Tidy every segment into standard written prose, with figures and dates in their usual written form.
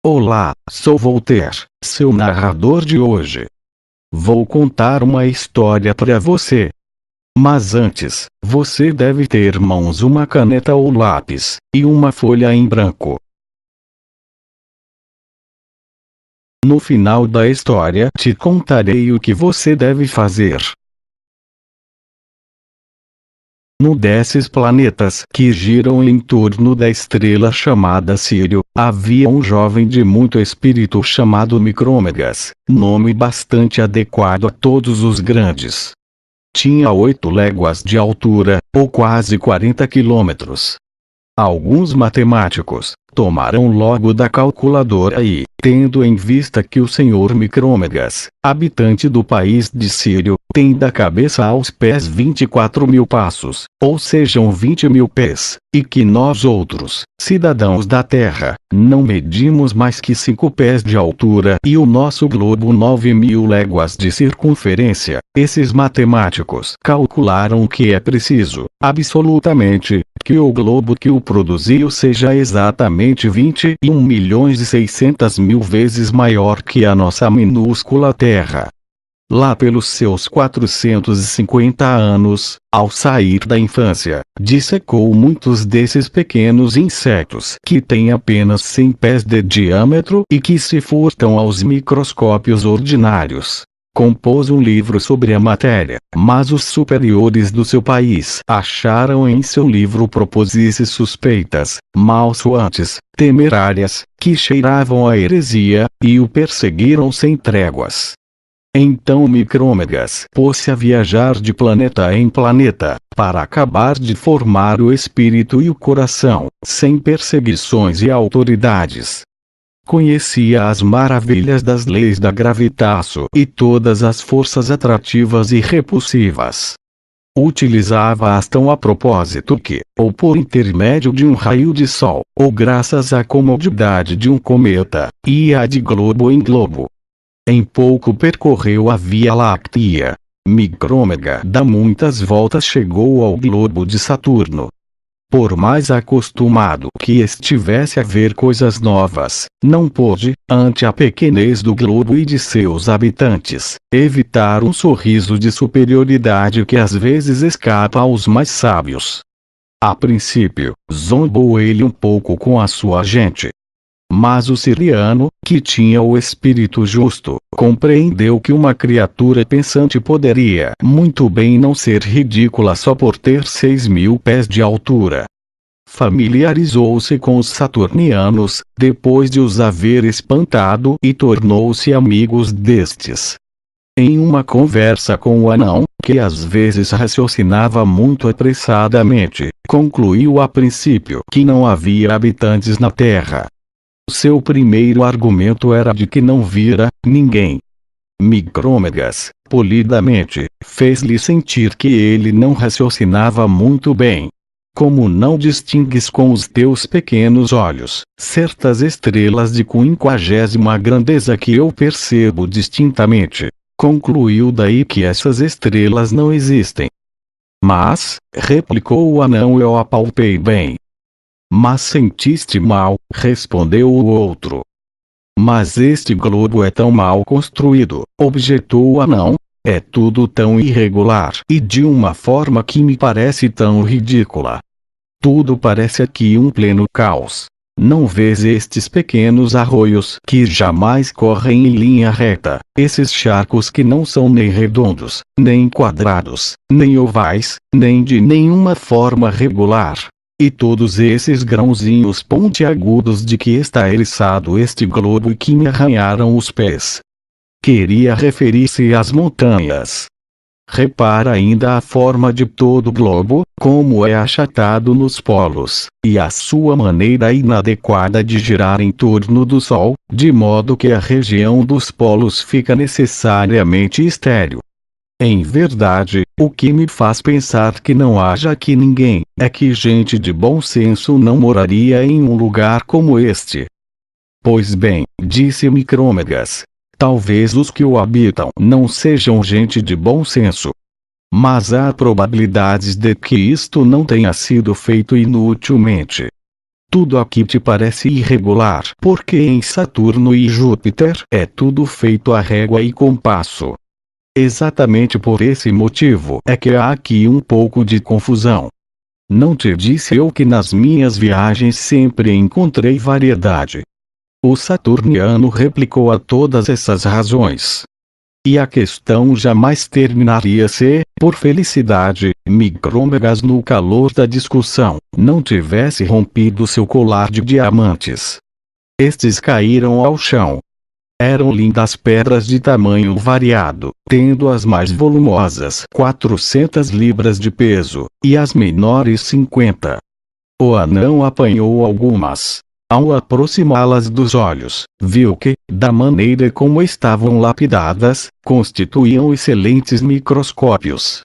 Olá, sou Voltaire, seu narrador de hoje. Vou contar uma história para você. Mas antes, você deve ter em mãos uma caneta ou lápis, e uma folha em branco. No final da história te contarei o que você deve fazer. Num desses planetas que giram em torno da estrela chamada Sírio, havia um jovem de muito espírito chamado Micrômegas, nome bastante adequado a todos os grandes. Tinha 8 léguas de altura, ou quase 40 quilômetros. Alguns matemáticos tomaram logo da calculadora e, tendo em vista que o senhor Micrômegas, habitante do país de Sírio, tem da cabeça aos pés 24.000 passos, ou sejam 20.000 pés, e que nós outros, cidadãos da Terra, não medimos mais que 5 pés de altura e o nosso globo 9.000 léguas de circunferência, esses matemáticos calcularam que é preciso, absolutamente, que o globo que o produziu seja exatamente 21.600.000 vezes maior que a nossa minúscula Terra. Lá pelos seus 450 anos, ao sair da infância, dissecou muitos desses pequenos insetos que têm apenas 100 pés de diâmetro e que se furtam aos microscópios ordinários. Compôs um livro sobre a matéria, mas os superiores do seu país acharam em seu livro proposições suspeitas, malsoantes, temerárias, que cheiravam a heresia, e o perseguiram sem tréguas. Então Micrômegas pôs-se a viajar de planeta em planeta, para acabar de formar o espírito e o coração, sem perseguições e autoridades. Conhecia as maravilhas das leis da gravitácio e todas as forças atrativas e repulsivas. Utilizava-as tão a propósito que, ou por intermédio de um raio de sol, ou graças à comodidade de um cometa, ia de globo em globo. Em pouco percorreu a Via Láctea. Micrômega dá muitas voltas chegou ao globo de Saturno. Por mais acostumado que estivesse a ver coisas novas, não pôde, ante a pequenez do globo e de seus habitantes, evitar um sorriso de superioridade que às vezes escapa aos mais sábios. A princípio, zombou ele um pouco com a sua gente. Mas o siriano, que tinha o espírito justo, compreendeu que uma criatura pensante poderia muito bem não ser ridícula só por ter 6.000 pés de altura. Familiarizou-se com os saturnianos, depois de os haver espantado, e tornou-se amigos destes. Em uma conversa com o anão, que às vezes raciocinava muito apressadamente, concluiu a princípio que não havia habitantes na Terra. Seu primeiro argumento era de que não vira ninguém. Micrômegas, polidamente, fez-lhe sentir que ele não raciocinava muito bem. Como não distingues com os teus pequenos olhos certas estrelas de 50ª grandeza que eu percebo distintamente, concluiu daí que essas estrelas não existem. Mas, replicou o anão, eu apalpei bem. Mas sentiste mal, respondeu o outro. Mas este globo é tão mal construído, objetou o anão. É tudo tão irregular e de uma forma que me parece tão ridícula. Tudo parece aqui um pleno caos. Não vês estes pequenos arroios que jamais correm em linha reta, esses charcos que não são nem redondos, nem quadrados, nem ovais, nem de nenhuma forma regular? E todos esses grãozinhos pontiagudos de que está eriçado este globo e que me arranharam os pés. Queria referir-se às montanhas. Repara ainda a forma de todo o globo, como é achatado nos polos, e a sua maneira inadequada de girar em torno do Sol, de modo que a região dos polos fica necessariamente estéril. Em verdade, o que me faz pensar que não haja aqui ninguém, é que gente de bom senso não moraria em um lugar como este. Pois bem, disse Micrômegas, talvez os que o habitam não sejam gente de bom senso. Mas há probabilidades de que isto não tenha sido feito inutilmente. Tudo aqui te parece irregular, porque em Saturno e Júpiter é tudo feito à régua e compasso. Exatamente por esse motivo é que há aqui um pouco de confusão. Não te disse eu que nas minhas viagens sempre encontrei variedade? O saturniano replicou a todas essas razões. E a questão jamais terminaria se, por felicidade, Micrômegas no calor da discussão, não tivesse rompido seu colar de diamantes. Estes caíram ao chão. Eram lindas pedras de tamanho variado, tendo as mais volumosas 400 libras de peso, e as menores 50. O anão apanhou algumas. Ao aproximá-las dos olhos, viu que, da maneira como estavam lapidadas, constituíam excelentes microscópios.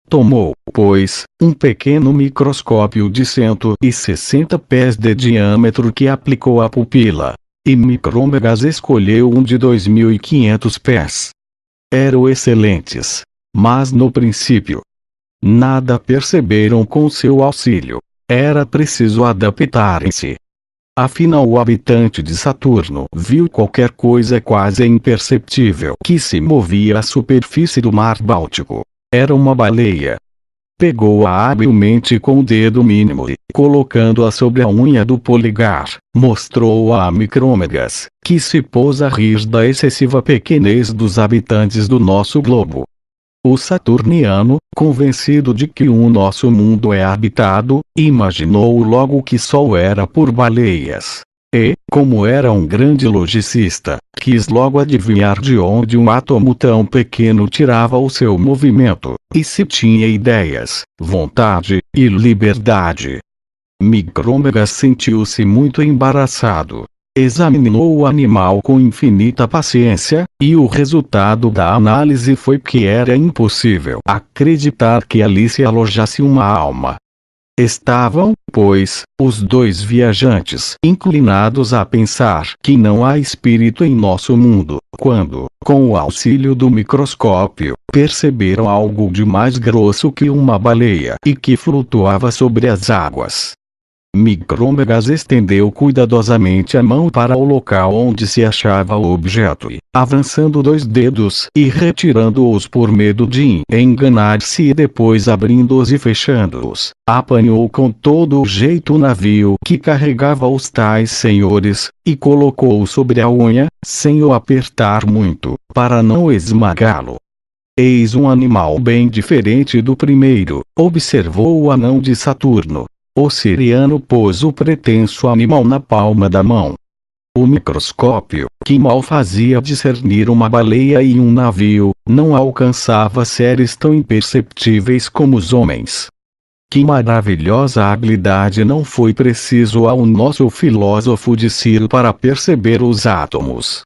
Tomou, pois, um pequeno microscópio de 160 pés de diâmetro que aplicou à pupila. E Micrômegas escolheu um de 2.500 pés. Eram excelentes. Mas no princípio, nada perceberam com seu auxílio. Era preciso adaptarem-se. Afinal, o habitante de Saturno viu qualquer coisa quase imperceptível que se movia à superfície do mar Báltico. Era uma baleia. Pegou-a habilmente com o dedo mínimo e, colocando-a sobre a unha do polegar, mostrou-a a Micrômegas, que se pôs a rir da excessiva pequenez dos habitantes do nosso globo. O saturniano, convencido de que o nosso mundo é habitado, imaginou logo que só era por baleias. E, como era um grande logicista, quis logo adivinhar de onde um átomo tão pequeno tirava o seu movimento, e se tinha ideias, vontade e liberdade. Micrômegas sentiu-se muito embaraçado. Examinou o animal com infinita paciência, e o resultado da análise foi que era impossível acreditar que ali se alojasse uma alma. Estavam, pois, os dois viajantes inclinados a pensar que não há espírito em nosso mundo, quando, com o auxílio do microscópio, perceberam algo de mais grosso que uma baleia e que flutuava sobre as águas. Micrômegas estendeu cuidadosamente a mão para o local onde se achava o objeto e, avançando 2 dedos e retirando-os por medo de enganar-se e depois abrindo-os e fechando-os, apanhou com todo o jeito o navio que carregava os tais senhores, e colocou-o sobre a unha, sem o apertar muito, para não esmagá-lo. Eis um animal bem diferente do primeiro, observou o anão de Saturno. O siriano pôs o pretenso animal na palma da mão. O microscópio, que mal fazia discernir uma baleia e um navio, não alcançava séries tão imperceptíveis como os homens. Que maravilhosa habilidade não foi preciso ao nosso filósofo de Ciro para perceber os átomos.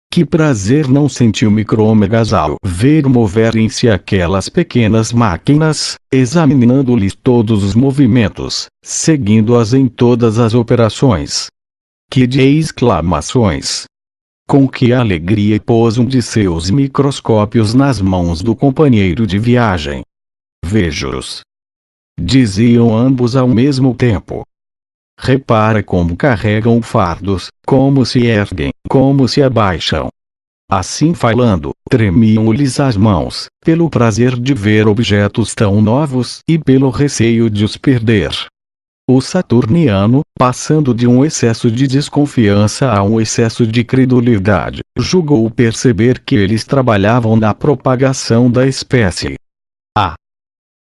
Que prazer não sentiu Micrômegas ao ver moverem-se aquelas pequenas máquinas, examinando-lhes todos os movimentos, seguindo-as em todas as operações. Que de exclamações! Com que alegria pôs um de seus microscópios nas mãos do companheiro de viagem. Veja-os! Diziam ambos ao mesmo tempo. Repara como carregam fardos, como se erguem, como se abaixam. Assim falando, tremiam-lhes as mãos, pelo prazer de ver objetos tão novos e pelo receio de os perder. O saturniano, passando de um excesso de desconfiança a um excesso de credulidade, julgou perceber que eles trabalhavam na propagação da espécie.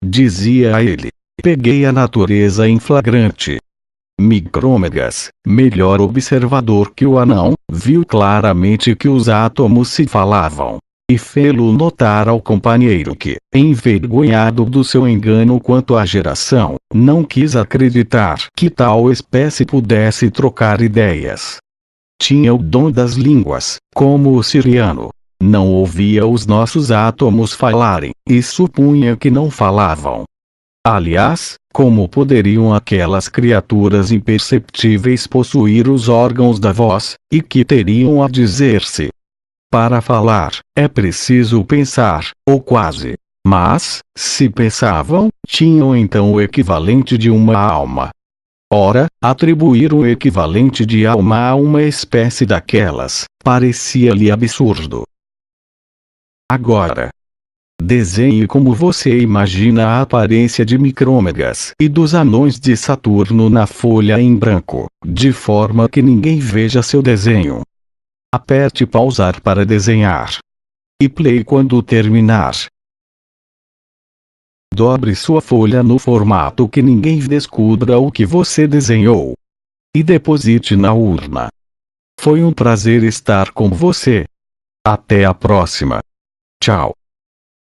Dizia a ele, peguei a natureza em flagrante. Micrômegas, melhor observador que o anão, viu claramente que os átomos se falavam. E fê-lo notar ao companheiro que, envergonhado do seu engano quanto à geração, não quis acreditar que tal espécie pudesse trocar ideias. Tinha o dom das línguas, como o siriano. Não ouvia os nossos átomos falarem, e supunha que não falavam. Aliás, como poderiam aquelas criaturas imperceptíveis possuir os órgãos da voz, e que teriam a dizer-se? Para falar, é preciso pensar, ou quase. Mas, se pensavam, tinham então o equivalente de uma alma. Ora, atribuir o equivalente de alma a uma espécie daquelas, parecia-lhe absurdo. Agora, desenhe como você imagina a aparência de Micrômegas e dos anões de Saturno na folha em branco, de forma que ninguém veja seu desenho. Aperte pausar para desenhar. E play quando terminar. Dobre sua folha no formato que ninguém descubra o que você desenhou. E deposite na urna. Foi um prazer estar com você. Até a próxima. Tchau.